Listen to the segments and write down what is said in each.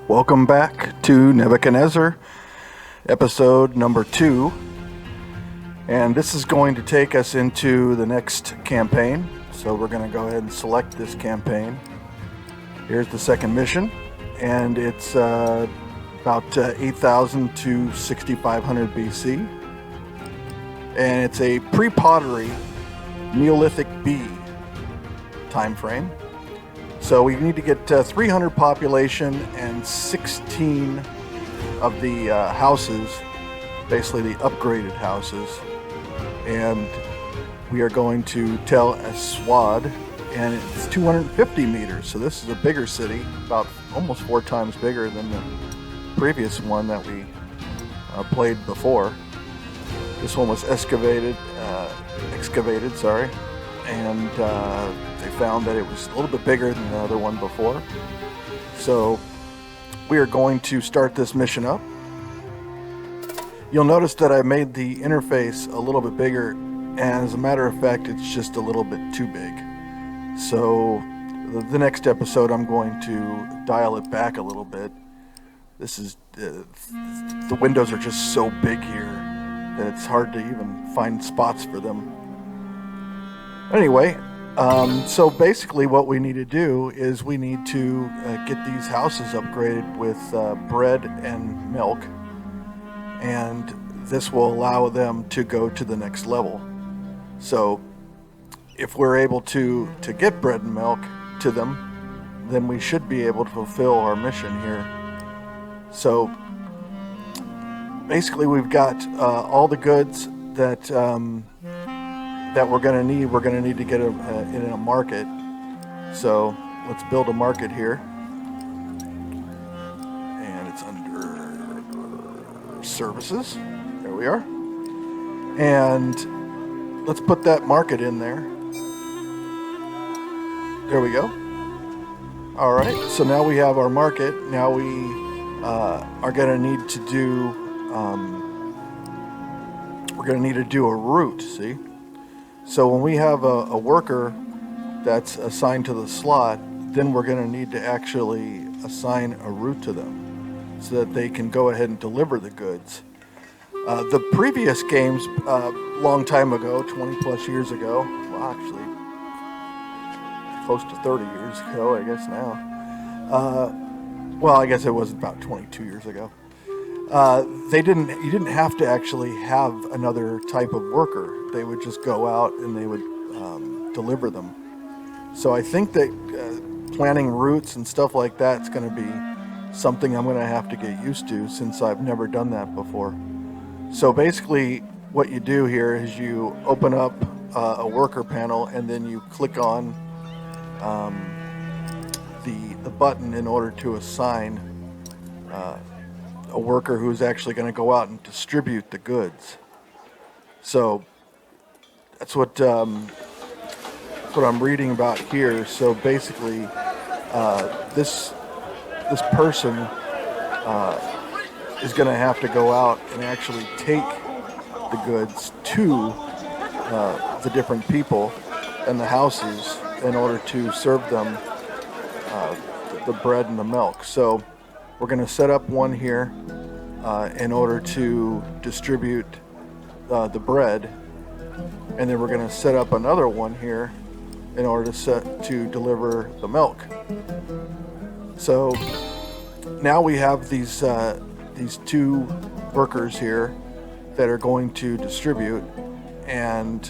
Welcome back to Nebuchadnezzar, episode number 2. And this is going to take us into the next campaign. So we're going to go ahead and select this campaign. Here's the second mission. And it's about 8,000 to 6,500 BC. And it's a pre-pottery Neolithic B time frame. So we need to get 300 population and 16 of the houses, basically the upgraded houses. And we are going to Tel Aswad, and it's 250 meters. So this is a bigger city, about almost 4 times bigger than the previous one that we played before. This one was excavated, and they found that it was a little bit bigger than the other one before. So we are going to start this mission up. You'll notice that I made the interface a little bit bigger, and as a matter of fact, it's just a little bit too big. So the next episode, I'm going to dial it back a little bit. This is the windows are just so big here that it's hard to even find spots for them. Anyway, so basically what we need to do is we need to get these houses upgraded with bread and milk, and this will allow them to go to the next level. So if we're able to get bread and milk to them, then we should be able to fulfill our mission here. So basically we've got all the goods that we're going to need. We're going to need to get in a market. So let's build a market here. And it's under services. There we are. And let's put that market in there. There we go. All right. So now we have our market. Now we are going to need to do. We're going to need to do a route. See. So when we have a worker that's assigned to the slot, then we're going to need to actually assign a route to them so that they can go ahead and deliver the goods. The previous games, long time ago, 20 plus years ago, well actually close to 30 years ago, I guess now. Well, I guess it was about 22 years ago. You didn't have to actually have another type of worker. They would just go out and they would deliver them. So I think that planning routes and stuff like that is going to be something I'm going to have to get used to, since I've never done that before. So basically what you do here is you open up a worker panel, and then you click on the button in order to assign a worker who's actually going to go out and distribute the goods. So that's what I'm reading about here. So basically, this person is going to have to go out and actually take the goods to the different people and the houses in order to serve them the bread and the milk. So we're going to set up one here in order to distribute the bread, and then we're going to set up another one here in order to deliver the milk. So now we have these 2 workers here that are going to distribute, and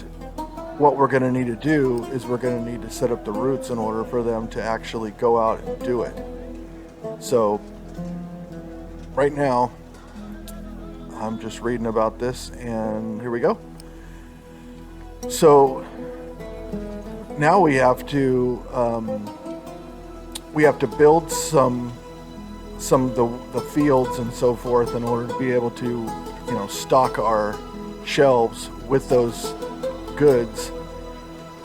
what we're going to need to do is we're going to need to set up the routes in order for them to actually go out and do it. So right now, I'm just reading about this, and here we go. So now we have to build some of the fields and so forth in order to be able to, stock our shelves with those goods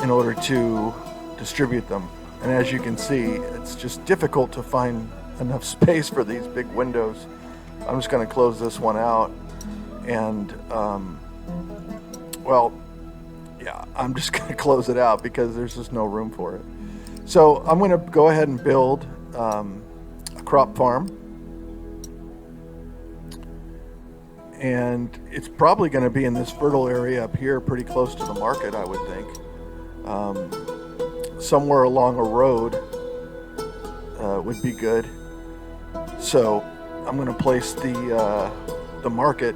in order to distribute them. And as you can see, it's just difficult to find enough space for these big windows. I'm just going to close this one out, and I'm just going to close it out because there's just no room for it. So I'm going to go ahead and build a crop farm, and it's probably going to be in this fertile area up here, pretty close to the market, I would think. Somewhere along a road would be good. So I'm going to place the market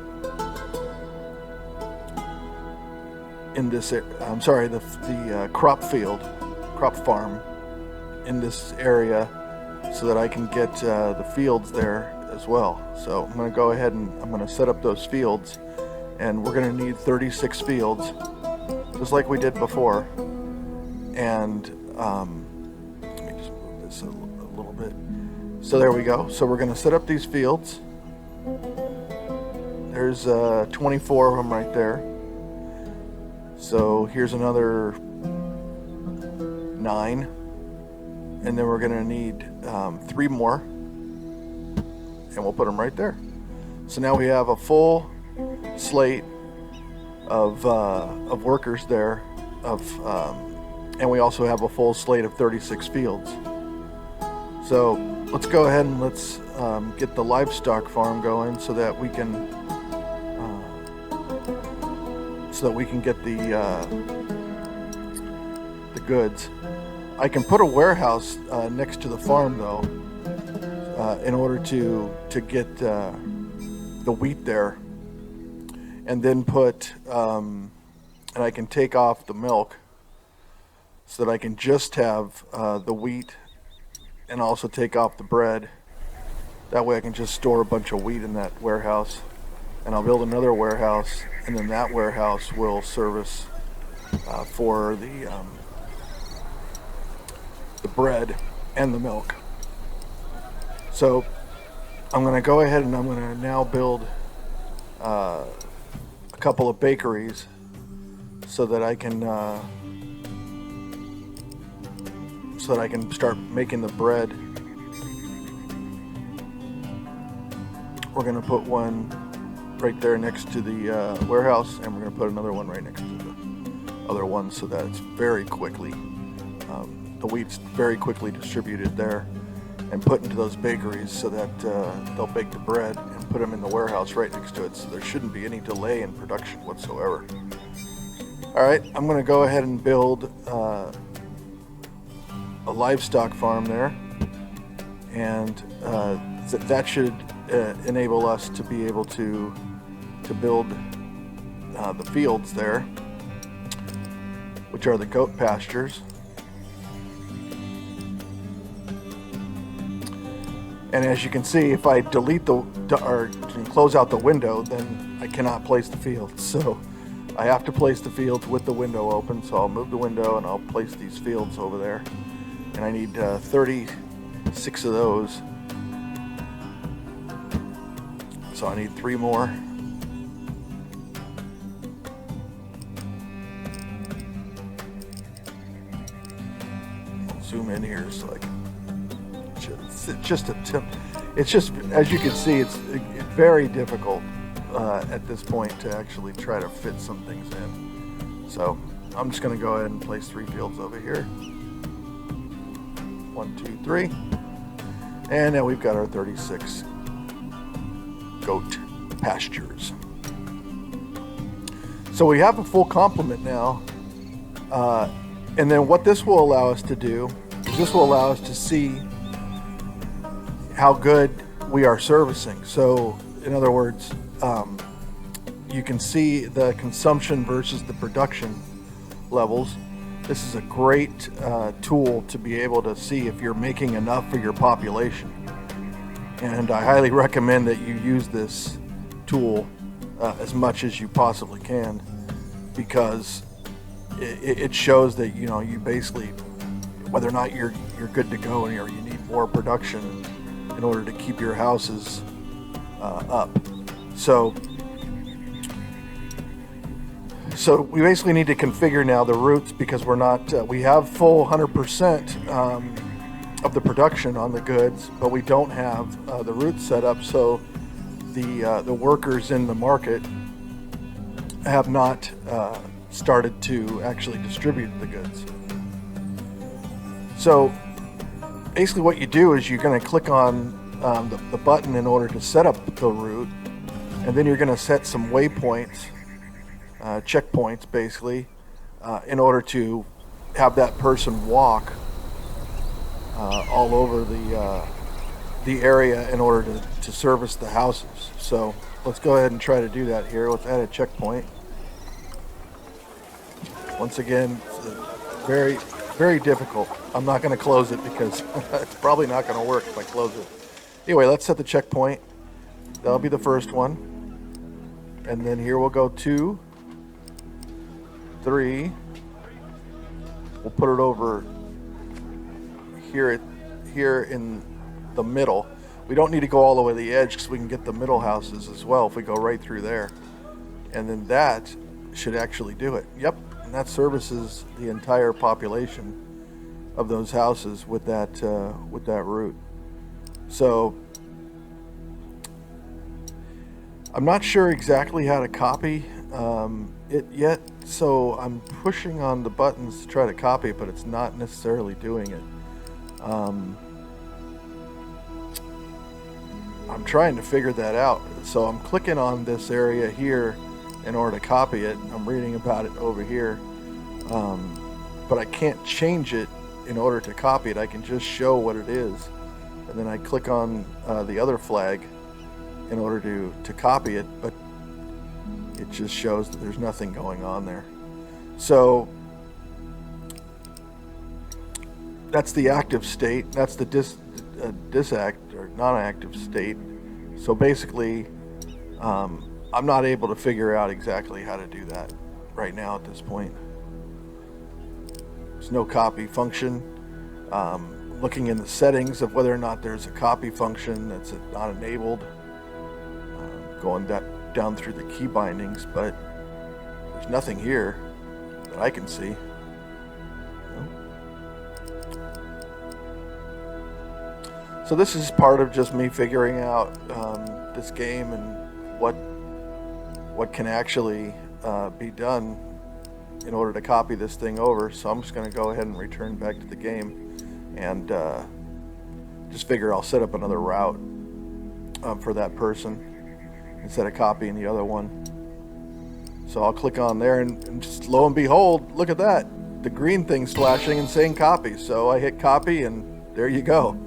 in this. I'm sorry, the crop farm in this area, so that I can get the fields there as well. So I'm going to go ahead and I'm going to set up those fields, and we're going to need 36 fields, just like we did before. And let me just move this a little bit. So there we go. So we're going to set up these fields. There's 24 of them right there. So here's another 9. And then we're going to need 3 more, and we'll put them right there. So now we have a full slate of workers there, and we also have a full slate of 36 fields. So let's go ahead and let's get the livestock farm going, so that we can get the goods. I can put a warehouse next to the farm, though, in order to get the wheat there, and then put and I can take off the milk, so that I can just have the wheat, and also take off the bread. That way I can just store a bunch of wheat in that warehouse, and I'll build another warehouse, and then that warehouse will service for the bread and the milk. So I'm going to go ahead and I'm going to now build a couple of bakeries, so that I can start making the bread. We're going to put one right there next to the warehouse, and we're going to put another one right next to the other one, so that it's very quickly the wheat's very quickly distributed there and put into those bakeries, so that they'll bake the bread and put them in the warehouse right next to it. So there shouldn't be any delay in production whatsoever. All right, I'm going to go ahead and build a livestock farm there, and that should enable us to be able to build the fields there, which are the goat pastures. And as you can see, if I delete or close out the window, then I cannot place the fields. So I have to place the fields with the window open. So I'll move the window and I'll place these fields over there. And I need 36 of those. So I need 3 more. I'll zoom in here so I can. It's just, as you can see, it's very difficult at this point to actually try to fit some things in. So I'm just going to go ahead and place 3 fields over here. 1, 2, 3. And now we've got our 36 goat pastures. So we have a full complement now. And then what this will allow us to do is this will allow us to see how good we are servicing. So in other words, you can see the consumption versus the production levels. This is a great tool to be able to see if you're making enough for your population. And I highly recommend that you use this tool as much as you possibly can, because it shows that you basically, whether or not you're good to go and you need more production in order to keep your houses up. So we basically need to configure now the roots, because we're not we have full 100% of the production on the goods, but we don't have the roots set up. So the workers in the market have not started to actually distribute the goods. So basically what you do is you're going to click on the button in order to set up the root, And then you're going to set some waypoints, checkpoints basically, in order to have that person walk all over the area in order to service the houses. So let's go ahead and try to do that here. Let's add a checkpoint. Once again, it's very, very difficult. I'm not going to close it because it's probably not going to work if I close it. Anyway, let's set the checkpoint. That'll be the first one. And then here we'll go 2, 3. We'll put it over here in the middle. We don't need to go all the way to the edge because we can get the middle houses as well if we go right through there. And then that should actually do it. Yep, and that services the entire population of those houses with that route. So I'm not sure exactly how to copy it yet, so I'm pushing on the buttons to try to copy it, but it's not necessarily doing it. I'm trying to figure that out. So I'm clicking on this area here in order to copy it. I'm reading about it over here, but I can't change it in order to copy it. I can just show what it is, and then I click on the other flag in order to copy it, but it just shows that there's nothing going on there. So that's the active state. That's the disact or non-active state. So basically, I'm not able to figure out exactly how to do that right now at this point. There's no copy function. Looking in the settings of whether or not there's a copy function that's not enabled. Going down through the key bindings, but there's nothing here that I can see. So this is part of just me figuring out this game and what can actually be done in order to copy this thing over. So I'm just going to go ahead and return back to the game and just figure I'll set up another route for that person instead of copying the other one. So I'll click on there and just lo and behold, look at that. The green thing's flashing and saying copy. So I hit copy and there you go.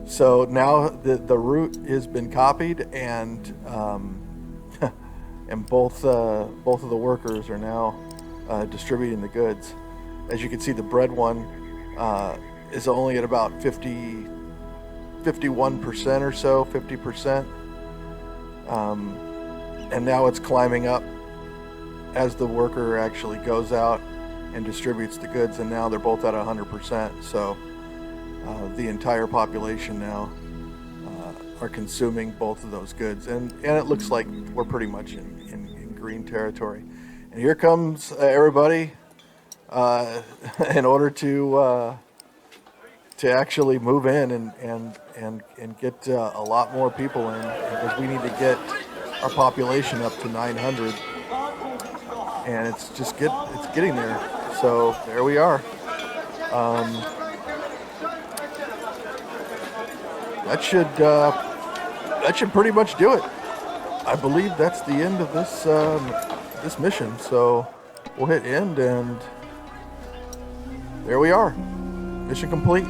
So now the route has been copied, and and both of the workers are now distributing the goods. As you can see, the bread one is only at about 51% or so, 50%. And now it's climbing up as the worker actually goes out and distributes the goods, and now they're both at 100%. So the entire population now are consuming both of those goods, and it looks like we're pretty much in green territory. And here comes everybody in order to actually move in and get a lot more people in, because we need to get our population up to 900, and it's getting there. So there we are. That should pretty much do it. I believe that's the end of this mission. So we'll hit end, and there we are. Mission complete.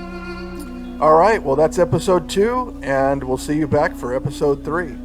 All right, well, that's episode 2, and we'll see you back for episode 3.